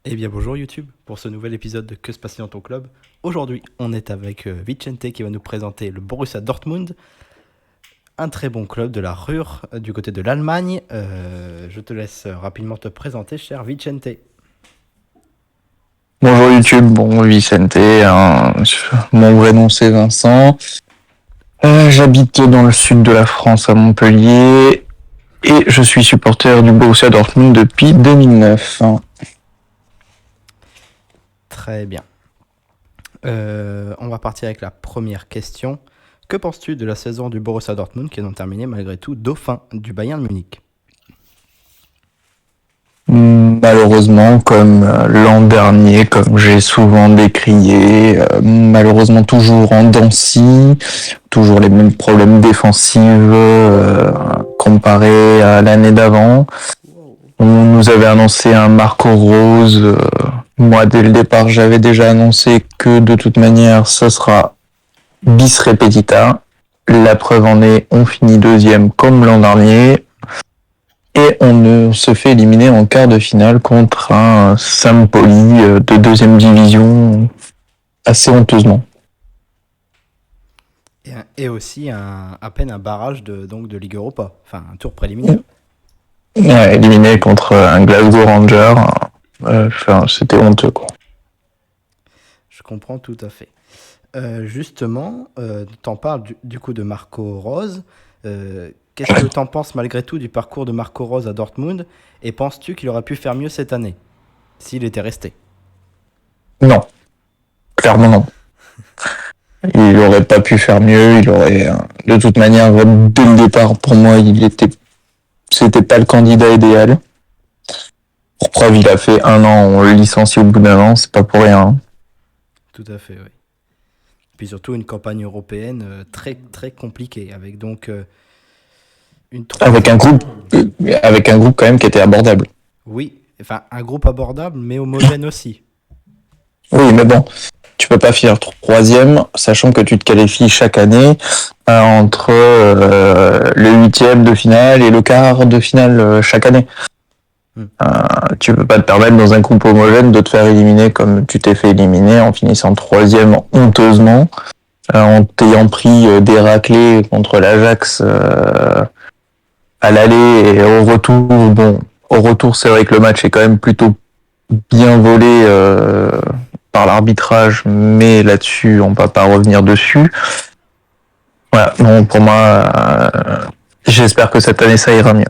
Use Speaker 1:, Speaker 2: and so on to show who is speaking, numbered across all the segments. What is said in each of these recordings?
Speaker 1: Eh bien bonjour YouTube, pour ce nouvel épisode de Que se passe-t-il dans ton club. Aujourd'hui on est avec Vicente qui va nous présenter le Borussia Dortmund, un très bon club de la Ruhr du côté de l'Allemagne. Je te laisse rapidement te présenter, cher Vicente.
Speaker 2: Bonjour YouTube, bon Vicente, mon vrai nom c'est Vincent. J'habite dans le sud de la France à Montpellier et je suis supporter du Borussia Dortmund depuis 2009.
Speaker 1: Très bien. On va partir avec la première question. Que penses-tu de la saison du Borussia Dortmund qui est donc terminée malgré tout dauphin du Bayern de Munich?
Speaker 2: Malheureusement, comme l'an dernier, comme j'ai souvent décrié, malheureusement toujours en dents de scie, toujours les mêmes problèmes défensifs comparés à l'année d'avant. On nous avait annoncé un Marco Rose. Moi, dès le départ, j'avais déjà annoncé que de toute manière, ça sera bis repetita. La preuve en est, on finit deuxième comme l'an dernier. Et on se fait éliminer en quart de finale contre un Sampoli de deuxième division assez honteusement.
Speaker 1: Et aussi à peine un barrage de Ligue Europa, enfin un tour préliminaire.
Speaker 2: Ouais, éliminé contre un Glasgow Ranger. C'était honteux, quoi.
Speaker 1: Je comprends tout à fait. Justement, t'en parles du coup de Marco Rose. Qu'est-ce que t'en penses malgré tout du parcours de Marco Rose à Dortmund? Et penses-tu qu'il aurait pu faire mieux cette année s'il était resté?
Speaker 2: Non, clairement non. Il aurait pas pu faire mieux. Il aurait, de toute manière, dès le départ, pour moi, c'était pas le candidat idéal. Pour preuve, il a fait un an, on le licencie au bout d'un an, c'est pas pour rien.
Speaker 1: Tout à fait, oui. Puis surtout une campagne européenne très très compliquée, avec donc une
Speaker 2: Avec un
Speaker 1: troisième.
Speaker 2: groupe, avec un groupe quand même qui était abordable.
Speaker 1: Oui, enfin un groupe abordable, mais homogène aussi.
Speaker 2: Oui, mais bon, tu peux pas finir troisième, sachant que tu te qualifies chaque année entre le huitième de finale et le quart de finale chaque année.
Speaker 1: Hmm.
Speaker 2: Tu peux pas te permettre dans un groupe homogène de te faire éliminer comme tu t'es fait éliminer en finissant troisième honteusement, en t'ayant pris des raclés contre l'Ajax à l'aller et au retour. Bon, au retour, c'est vrai que le match est quand même plutôt bien volé par l'arbitrage, mais là-dessus, on va pas revenir dessus. Voilà, non, pour moi, j'espère que cette année, ça ira mieux.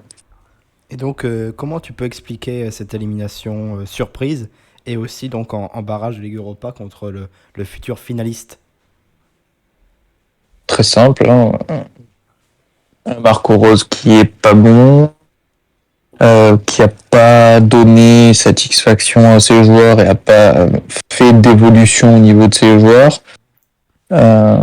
Speaker 1: Et donc, comment tu peux expliquer cette élimination surprise et aussi donc en barrage de Ligue Europa contre le futur finaliste?
Speaker 2: Très simple, hein. Un Marco Rose qui est pas bon, qui a pas donné satisfaction à ses joueurs et a pas fait d'évolution au niveau de ses joueurs. Euh,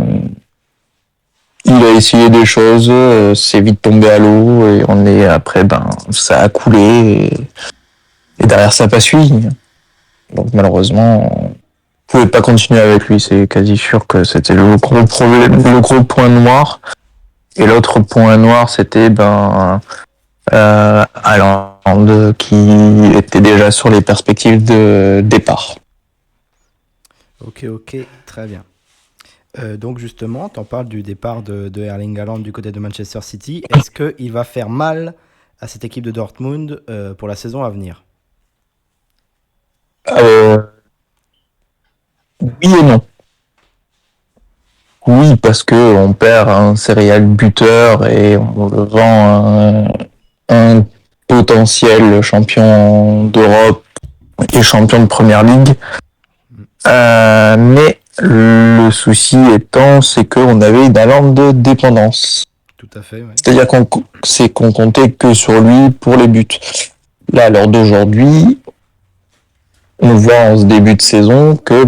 Speaker 2: il a essayé des choses, c'est vite tombé à l'eau et on est après, ça a coulé et derrière ça n'a pas suivi. Donc malheureusement, on pouvait pas continuer avec lui. C'est quasi sûr que c'était le gros problème, le gros point noir. Et l'autre point noir, c'était Haaland qui était déjà sur les perspectives de départ.
Speaker 1: Ok, ok, très bien. Donc justement, tu en parles du départ de Erling Haaland du côté de Manchester City. Est-ce qu'il va faire mal à cette équipe de Dortmund pour la saison à venir?
Speaker 2: Euh, oui et non. Oui, parce que on perd un serial buteur et on le vend un potentiel champion d'Europe et champion de Première Ligue. Mais le souci étant, c'est qu'on avait une Haaland de dépendance.
Speaker 1: Tout à fait, oui.
Speaker 2: C'est-à-dire qu'on comptait que sur lui pour les buts. Là, lors d'aujourd'hui, on voit en ce début de saison que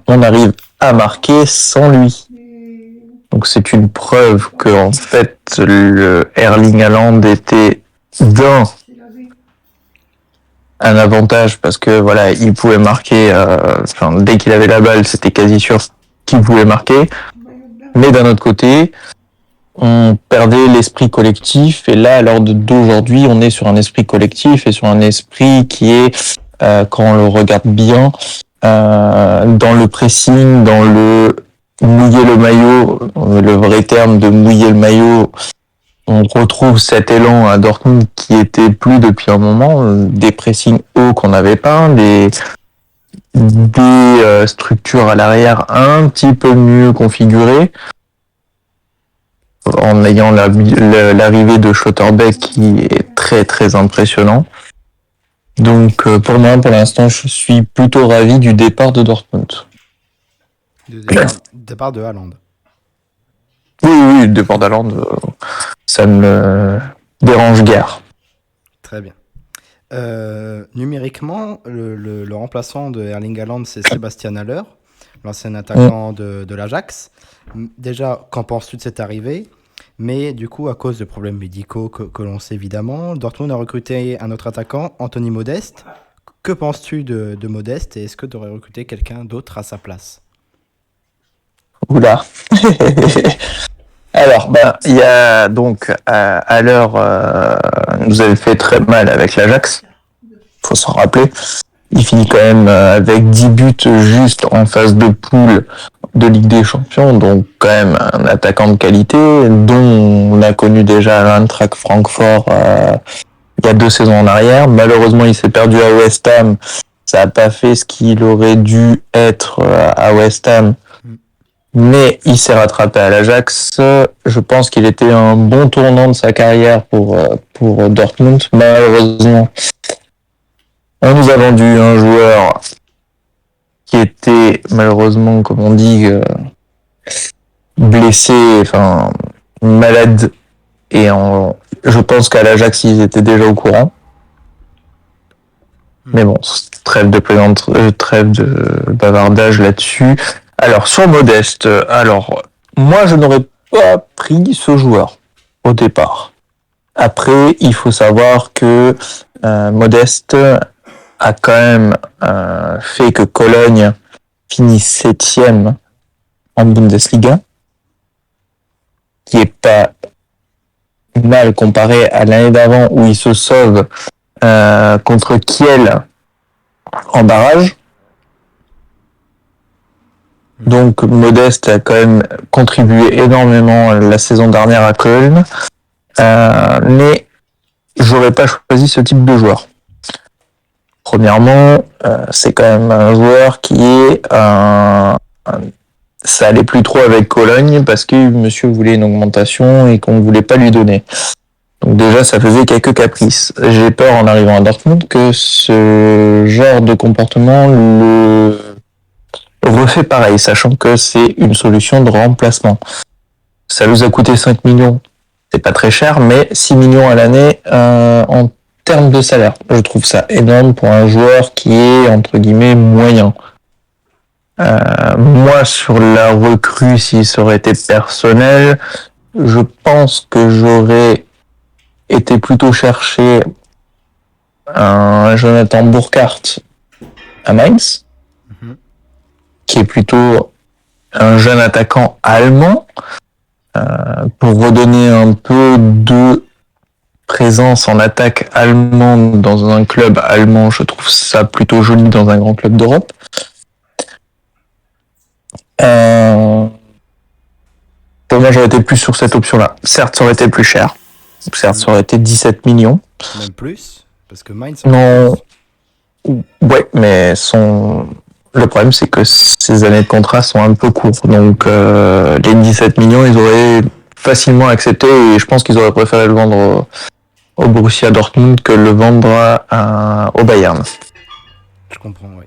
Speaker 2: on arrive à marquer sans lui. Donc c'est une preuve que en fait le Erling Haaland était d'un un avantage parce que voilà, il pouvait marquer dès qu'il avait la balle, c'était quasi sûr qu'il pouvait marquer. Mais d'un autre côté, on perdait l'esprit collectif et là, lors d'aujourd'hui, on est sur un esprit collectif et sur un esprit qui est quand on le regarde bien, dans le pressing, dans le mouiller le maillot, le vrai terme de mouiller le maillot, on retrouve cet élan à Dortmund qui était plus depuis un moment, des pressings hauts qu'on n'avait pas, des structures à l'arrière un petit peu mieux configurées, en ayant l'arrivée de Schlotterbeck qui est très très impressionnant. Donc pour moi, pour l'instant, je suis plutôt ravi du départ de Dortmund.
Speaker 1: Départ de Haaland.
Speaker 2: Oui, le départ d'Haaland, ça me dérange guère.
Speaker 1: Très bien. Numériquement, le remplaçant de Erling Haaland, c'est Sébastien Haller, l'ancien attaquant de l'Ajax. Déjà, qu'en penses-tu de cette arrivée? Mais du coup, à cause de problèmes médicaux que l'on sait évidemment, Dortmund a recruté un autre attaquant, Anthony Modeste. Que penses-tu de Modeste et est-ce que tu aurais recruté quelqu'un d'autre à sa place?
Speaker 2: Oula. Alors, il y a donc à l'heure, nous avait fait très mal avec l'Ajax. Faut s'en rappeler. Il finit quand même avec 10 buts juste en phase de poule de Ligue des Champions, donc quand même un attaquant de qualité, dont on a connu déjà l'Eintracht Francfort il y a 2 saisons en arrière. Malheureusement, il s'est perdu à West Ham. Ça n'a pas fait ce qu'il aurait dû être à West Ham. Mais il s'est rattrapé à l'Ajax. Je pense qu'il était un bon tournant de sa carrière pour Dortmund. Malheureusement, on nous a vendu un joueur qui était malheureusement, comme on dit, blessé, enfin malade. Et je pense qu'à l'Ajax, ils étaient déjà au courant. Mais bon, trêve de bavardage là-dessus. Alors, sur Modeste, moi, je n'aurais pas pris ce joueur au départ. Après, il faut savoir que Modeste a quand même fait que Cologne finit 7e en Bundesliga, qui est pas mal comparé à l'année d'avant où il se sauve contre Kiel en barrage. Donc Modeste a quand même contribué énormément la saison dernière à Köln, mais j'aurais pas choisi ce type de joueur. Premièrement, c'est quand même un joueur qui est ça allait plus trop avec Cologne parce que monsieur voulait une augmentation et qu'on ne voulait pas lui donner. Donc déjà, ça faisait quelques caprices. J'ai peur en arrivant à Dortmund que ce genre de comportement le refait pareil, sachant que c'est une solution de remplacement. Ça nous a coûté 5 millions. C'est pas très cher, mais 6 millions à l'année en termes de salaire. Je trouve ça énorme pour un joueur qui est, entre guillemets, moyen. Moi, sur la recrue, si ça aurait été personnel, je pense que j'aurais été plutôt chercher un Jonathan Burkhardt à Mainz, qui est plutôt un jeune attaquant allemand, pour redonner un peu de présence en attaque allemande dans un club allemand. Je trouve ça plutôt joli dans un grand club d'Europe. Pour moi, j'aurais été plus sur cette option-là. Certes, ça aurait été plus cher. Certes, ça aurait été 17 millions.
Speaker 1: Même plus? Parce que Mainz...
Speaker 2: Non. Ouais, mais le problème, c'est que ces années de contrat sont un peu courtes. Donc, les 17 millions, ils auraient facilement accepté et je pense qu'ils auraient préféré le vendre au Borussia Dortmund que le vendre au Bayern.
Speaker 1: Je comprends, oui.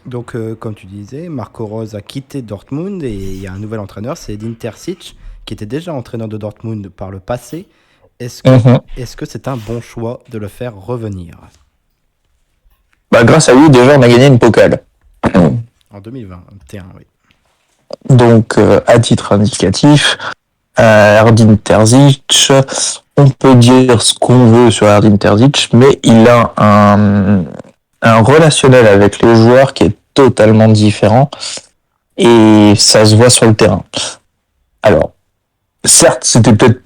Speaker 1: Donc, comme tu disais, Marco Rose a quitté Dortmund et il y a un nouvel entraîneur, c'est Edin Terzic, qui était déjà entraîneur de Dortmund par le passé. Est-ce que c'est un bon choix de le faire revenir?
Speaker 2: Grâce à lui, déjà, on a gagné une Pokal.
Speaker 1: En 2021, oui.
Speaker 2: Donc, à titre indicatif, Edin Terzic, on peut dire ce qu'on veut sur Edin Terzic, mais il a un relationnel avec les joueurs qui est totalement différent et ça se voit sur le terrain. Alors, certes, c'était peut-être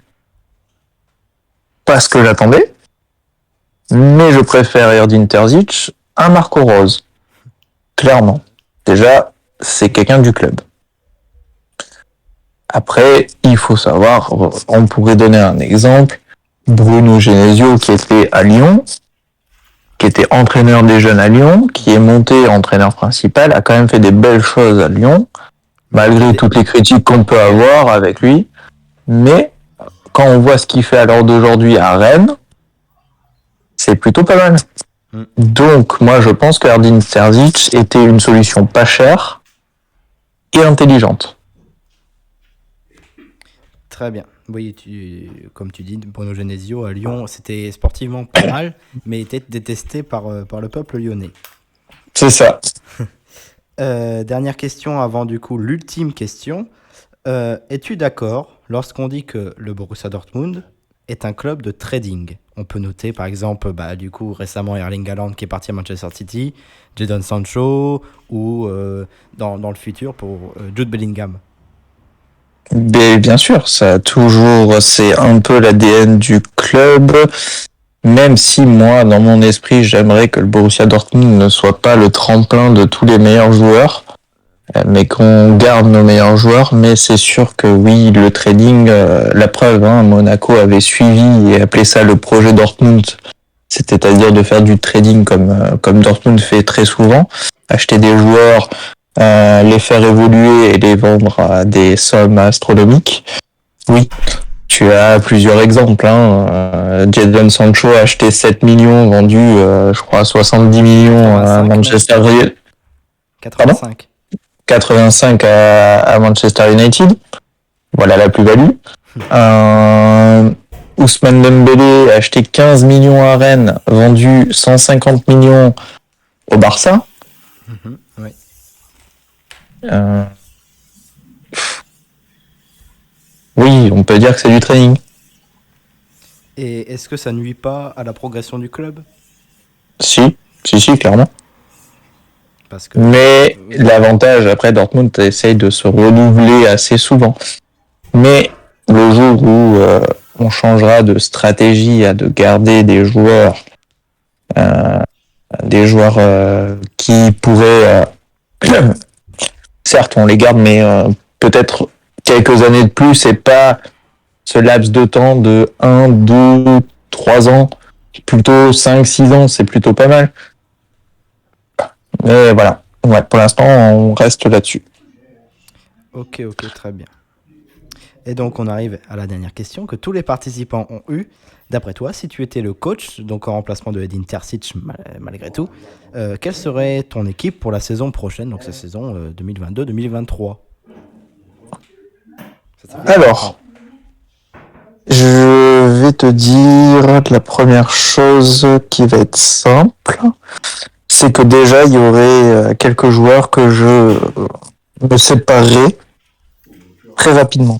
Speaker 2: pas ce que j'attendais, Mais je préfère Edin Terzic à Marco Rose. Clairement. Déjà, c'est quelqu'un du club. Après, il faut savoir, on pourrait donner un exemple. Bruno Genesio, qui était à Lyon, qui était entraîneur des jeunes à Lyon, qui est monté entraîneur principal, a quand même fait des belles choses à Lyon, malgré toutes les critiques qu'on peut avoir avec lui. Mais quand on voit ce qu'il fait à l'heure d'aujourd'hui à Rennes, c'est plutôt pas mal. Donc, moi, je pense que Edin Terzic était une solution pas chère et intelligente.
Speaker 1: Très bien. Oui, comme tu dis, Bruno Genesio à Lyon, c'était sportivement pas mal, mais était détesté par le peuple lyonnais.
Speaker 2: C'est ça.
Speaker 1: Dernière question avant du coup l'ultime question. Es-tu d'accord lorsqu'on dit que le Borussia Dortmund est un club de trading? On peut noter par exemple du coup récemment Erling Haaland qui est parti à Manchester City, Jadon Sancho ou dans le futur pour Jude Bellingham.
Speaker 2: Bien sûr, ça a toujours, c'est un peu l'ADN du club. Même si moi, dans mon esprit, j'aimerais que le Borussia Dortmund ne soit pas le tremplin de tous les meilleurs joueurs, mais qu'on garde nos meilleurs joueurs. Mais c'est sûr que oui, le trading, la preuve, Monaco avait suivi et appelé ça le projet Dortmund. C'est-à-dire de faire du trading comme Dortmund fait très souvent, acheter des joueurs, les faire évoluer et les vendre à des sommes astronomiques. Oui, tu as plusieurs exemples. Jadon Sancho a acheté 7 millions, vendu, je crois, 70 millions à Manchester United.
Speaker 1: 85.
Speaker 2: 85 à Manchester United. Voilà la plus-value. Ousmane Dembélé a acheté 15 millions à Rennes, vendu 150 millions au Barça.
Speaker 1: Oui.
Speaker 2: Oui, on peut dire que c'est du training.
Speaker 1: Et est-ce que ça nuit pas à la progression du club?
Speaker 2: Si, clairement.
Speaker 1: Parce que,
Speaker 2: Mais l'avantage, après, Dortmund essaye de se renouveler assez souvent. Mais le jour où on changera de stratégie à de garder des joueurs qui pourraient... certes, on les garde, mais peut-être quelques années de plus et pas ce laps de temps de 1, 2, 3 ans, plutôt 5, 6 ans, c'est plutôt pas mal. Mais voilà, ouais, pour l'instant, on reste là-dessus.
Speaker 1: Ok, très bien. Et donc on arrive à la dernière question que tous les participants ont eue. D'après toi, si tu étais le coach, donc en remplacement de Edin Terzic malgré tout, quelle serait ton équipe pour la saison prochaine, donc cette saison 2022-2023?
Speaker 2: Alors, je vais te dire la première chose qui va être simple, c'est que déjà il y aurait quelques joueurs que je me séparerai très rapidement.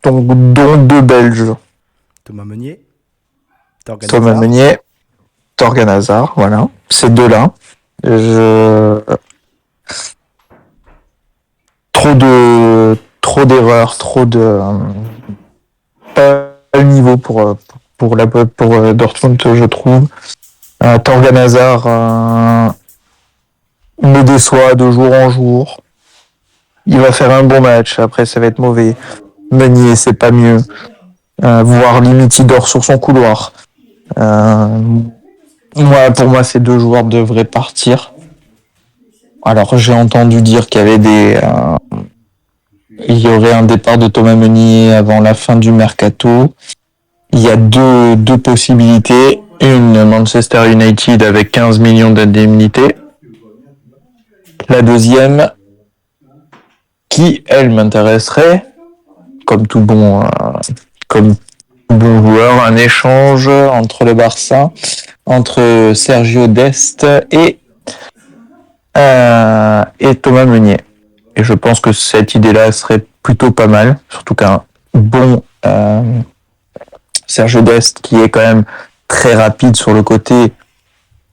Speaker 2: Donc, dont 2 Belges.
Speaker 1: Thomas Meunier,
Speaker 2: Thomas Meunier, Torgan Hazard, voilà. Ces deux-là. Trop d'erreurs, pas le niveau pour Dortmund, je trouve. Torgan Hazard me déçoit de jour en jour. Il va faire un bon match, après ça va être mauvais. Meunier, c'est pas mieux. Voire limite il dort sur son couloir. Pour moi, ces 2 joueurs devraient partir. Alors, j'ai entendu dire qu'il y avait il y aurait un départ de Thomas Meunier avant la fin du mercato. Il y a deux possibilités. Une, Manchester United avec 15 millions d'indemnité. La deuxième, qui, elle, m'intéresserait, comme tout bon joueur, un échange entre le Barça, entre Sergio Dest et Thomas Meunier. Et je pense que cette idée-là serait plutôt pas mal, surtout qu'un bon Sergio Dest qui est quand même très rapide sur le côté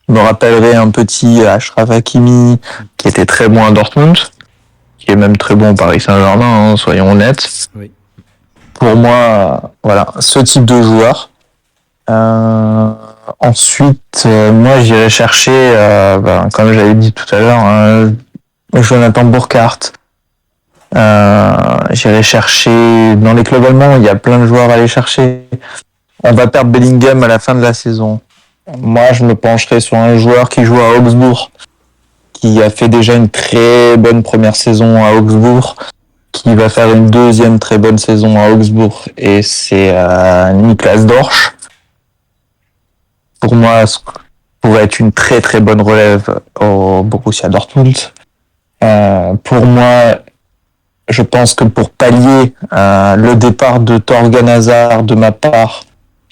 Speaker 2: me rappellerait un petit Achraf Hakimi qui était très bon à Dortmund, qui est même très bon au Paris Saint-Germain, soyons honnêtes.
Speaker 1: Oui.
Speaker 2: Pour moi, voilà, ce type de joueur. Euh, Ensuite, moi, j'irai chercher, comme j'avais dit tout à l'heure, Jonathan Burkhardt. J'irai chercher dans les clubs allemands, il y a plein de joueurs à aller chercher. On va perdre Bellingham à la fin de la saison. Moi, je me pencherai sur un joueur qui joue à Augsbourg, qui a fait déjà une très bonne première saison à Augsbourg, qui va faire une deuxième très bonne saison à Augsbourg, et c'est Niklas Dorsch. Pour moi, ce pourrait être une très très bonne relève au Borussia Dortmund. Pour moi, je pense que pour pallier le départ de Thorgan Hazard de ma part,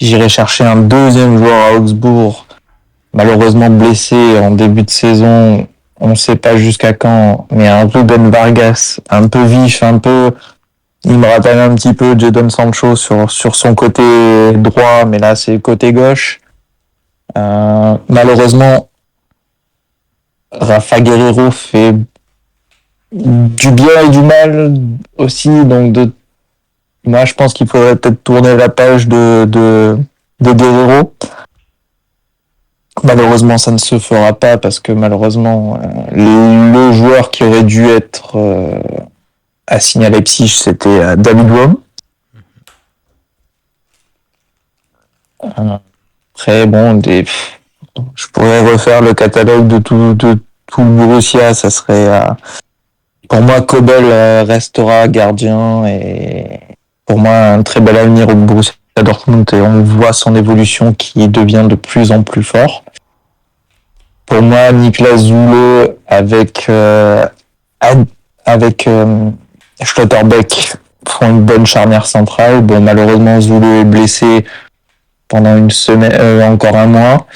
Speaker 2: j'irai chercher un deuxième joueur à Augsbourg, malheureusement blessé en début de saison. On ne sait pas jusqu'à quand, mais un Ruben Vargas, un peu vif, il me rappelle un petit peu Jadon Sancho sur son côté droit, mais là c'est côté gauche. Malheureusement, Rafa Guerreiro fait du bien et du mal aussi, donc moi je pense qu'il faudrait peut-être tourner la page de Guerreiro. Malheureusement, ça ne se fera pas parce que malheureusement, le joueur qui aurait dû être assigné à Leipzig, c'était David Raum. Après, bon, je pourrais refaire le catalogue de tout le Borussia. Ça serait, pour moi, Kobel restera gardien et pour moi un très bel avenir au Borussia Dortmund, et on voit son évolution qui devient de plus en plus fort. Pour moi, Niklas Süle avec Schlotterbeck font une bonne charnière centrale. Bon, malheureusement, Süle est blessé pendant une semaine, encore un mois.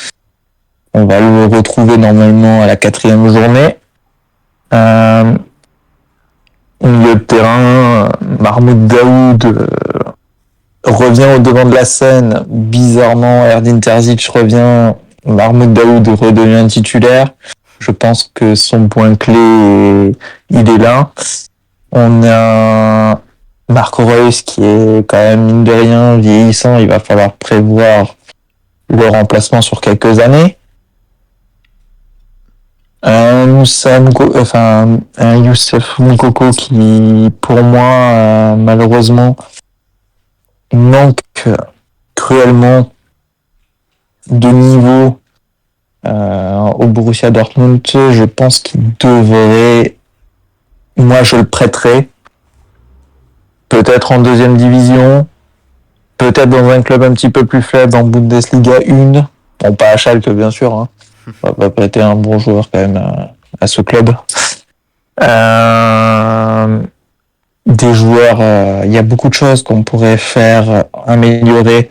Speaker 2: On va le retrouver normalement à la 4e journée. Milieu de terrain, Mahmoud Daoud revient au devant de la scène. Bizarrement, Erdin Terzic revient. Mahmoud Daoud redevient titulaire. Je pense que son point clé, il est là. On a Marco Reus qui est quand même, mine de rien, vieillissant. Il va falloir prévoir le remplacement sur quelques années. Un Youssef Moukoko qui, pour moi, malheureusement, manque cruellement de niveau au Borussia Dortmund. Je pense qu'il devrait, moi je le prêterais, peut-être en 2e division, peut-être dans un club un petit peu plus faible en Bundesliga 1, bon, pas à Schalke bien sûr, hein. On va prêter un bon joueur quand même à ce club. Des joueurs, il y a beaucoup de choses qu'on pourrait faire, améliorer.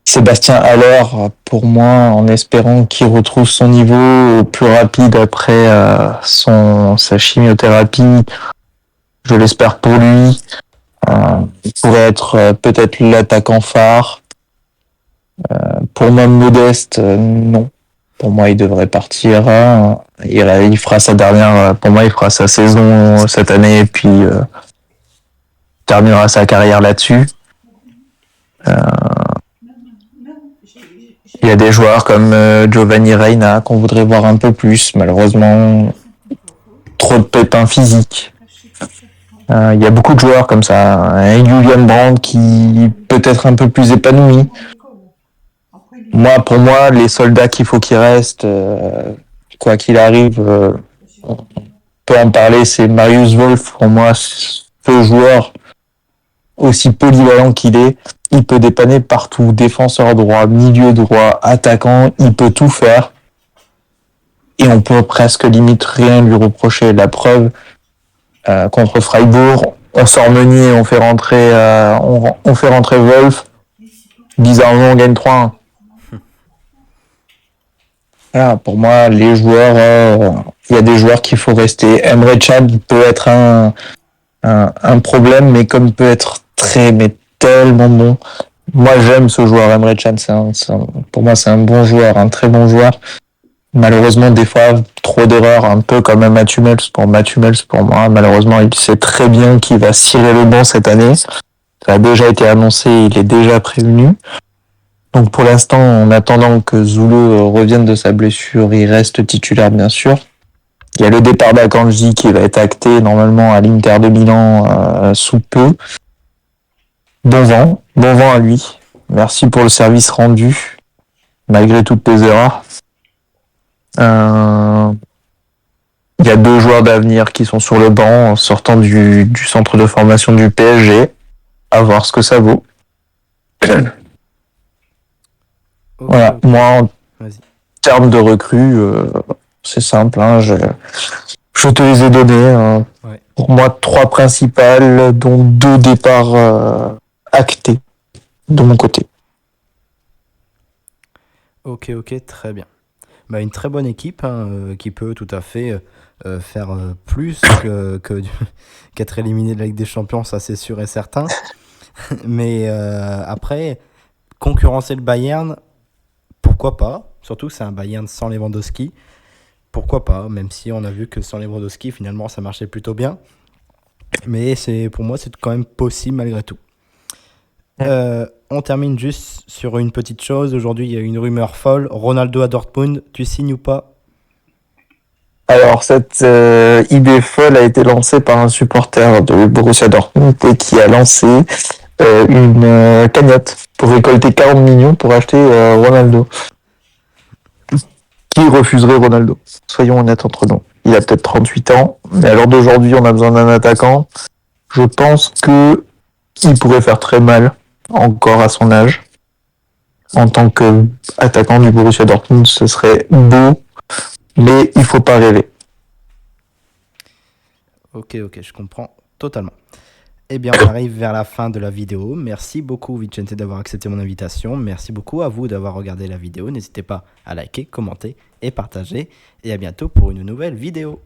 Speaker 2: Sébastien Haller, pour moi, en espérant qu'il retrouve son niveau plus rapide après sa chimiothérapie, je l'espère pour lui. Il pourrait être peut-être l'attaquant phare. Pour moi, Modeste, non. Pour moi, il devrait partir. Il fera sa dernière. Pour moi, il fera sa saison cette année et puis terminera sa carrière là-dessus. Il y a des joueurs comme Giovanni Reina qu'on voudrait voir un peu plus. Malheureusement, trop de pépins physiques. Il y a beaucoup de joueurs comme ça. Julian Brandt qui peut être un peu plus épanoui. Pour moi, les soldats qu'il faut qu'ils restent, quoi qu'il arrive, on peut en parler, c'est Marius Wolf. Pour moi, ce joueur, aussi polyvalent qu'il est, il peut dépanner partout, défenseur droit, milieu droit, attaquant, il peut tout faire. Et on peut presque limite rien lui reprocher. La preuve, contre Freiburg, on sort Meunier, on fait rentrer Wolf. Bizarrement, on gagne 3-1. Voilà, pour moi, les joueurs, il y a des joueurs qu'il faut rester. Emre Can peut être un problème, mais comme peut être mais tellement bon. Moi, j'aime ce joueur, Emre Can. Pour moi, c'est un bon joueur, un très bon joueur. Malheureusement, des fois, trop d'erreurs, un peu comme Matthew Hummels. Pour moi, malheureusement, il sait très bien qu'il va cirer le banc cette année. Ça a déjà été annoncé, il est déjà prévenu. Donc pour l'instant, en attendant que Zule revienne de sa blessure, il reste titulaire bien sûr. Il y a le départ d'Akanji qui va être acté normalement à l'Inter de Milan sous peu. Bon vent à lui. Merci pour le service rendu, malgré toutes les erreurs. Il y a 2 joueurs d'avenir qui sont sur le banc, sortant du centre de formation du PSG. À voir ce que ça vaut. Voilà,
Speaker 1: Ok.
Speaker 2: moi, en
Speaker 1: Vas-y.
Speaker 2: termes de recrues, c'est simple, hein, je te les ai donnés. Hein.
Speaker 1: Ouais.
Speaker 2: Pour moi, 3 principales, dont 2 départs actés de mon côté.
Speaker 1: Ok, très bien. Bah, une très bonne équipe hein, qui peut tout à fait faire plus qu'être éliminé de la Ligue des Champions, ça c'est sûr et certain. Mais après, concurrencer le Bayern, pourquoi pas? Surtout que c'est un Bayern sans Lewandowski. Pourquoi pas? Même si on a vu que sans Lewandowski, finalement, ça marchait plutôt bien. Mais pour moi, c'est quand même possible malgré tout. On termine juste sur une petite chose. Aujourd'hui, il y a une rumeur folle. Ronaldo à Dortmund, tu signes ou pas?
Speaker 2: Alors, cette idée folle a été lancée par un supporter de Borussia Dortmund et qui a lancé une cagnotte pour récolter 40 millions pour acheter Ronaldo. Qui refuserait Ronaldo? Soyons honnêtes entre nous. Il a peut-être 38 ans, mais à l'heure d'aujourd'hui, on a besoin d'un attaquant. Je pense que il pourrait faire très mal encore à son âge. En tant qu'attaquant du Borussia Dortmund, ce serait beau, mais il faut pas rêver.
Speaker 1: Ok, je comprends totalement. Eh bien, on arrive vers la fin de la vidéo. Merci beaucoup, Vicente, d'avoir accepté mon invitation. Merci beaucoup à vous d'avoir regardé la vidéo. N'hésitez pas à liker, commenter et partager. Et à bientôt pour une nouvelle vidéo.